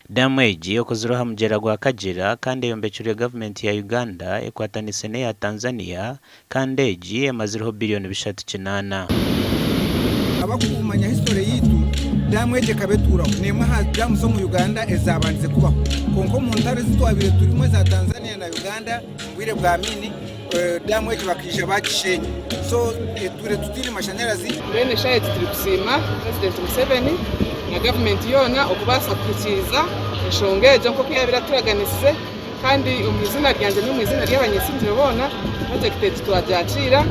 Damu okozoroha mugera gwa Kagera kandi yombekire government ya Uganda ekwatanise ne ya Tanzania kandi egi emazireho billion 3.8. Abakumanya history yitu damu kabetura nemwe ha damu zo mu Uganda ezabanze kubaho konko mu ntare zitwabire turimo za Tanzania na Uganda ngwire bwa mini damu bakisha bagishenye so ture tutiri mashanyarazi bene shaye tulikusima President Museveni na government yona okubasa kukiza eshongeje nko kuyabira turaganise kandi umuzina ryanze no muzina ry'abanyesingiro bona project twabyakira.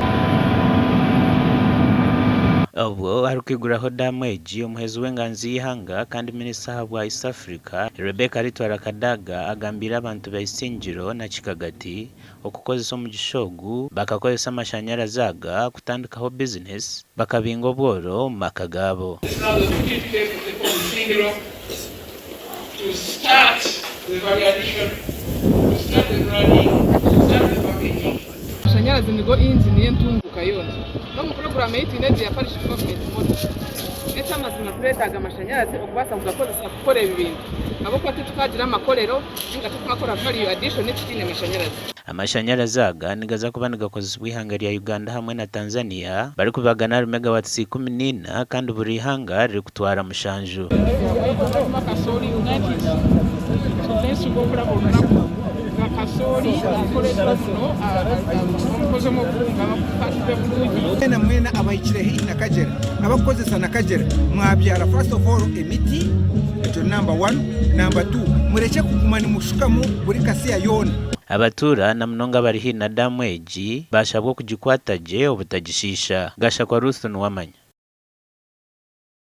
Obwo harukiguraho damu umuhezo w'enganzi y'ihanga kandi minisita wa East Africa Rebecca Ritwara Kadaga agambira abantu ba ISINGIRO na Kikagati okukozesa mu gishogu bakakozesa amashanyarazi aga kutandikaho business bakabinga obworo mu maka gabo. To start the variation, to start the running, to start the packaging. Amashanyarazi nigo engine y'entunguka yose. No mu program y'itine ya Parish Government model. Ese amazina turetaga amashanyarazi okubasa kugakozesa gukora ibintu. Abo kwati tukagira amakorero inga tukakora value addition n'ikindi amashanyarazi. Amashanyarazi aga nigaza kuba nigakozeswa ihanga rya Uganda hamwe na Tanzania bari kubagana megawatts 14 kandi buri ihanga riri kutwara mushanju. Mwena abayikirehi na Kagera abakozesa na Kagera mwabyara first of all emiti ejo number 1 number 2 mureke kugumana mushukamu buri kasi ya yona. Abatura na mnonga bari hina damu bashabwo kugikwataje obutagishisha gasha kwa Ruth Wamanya.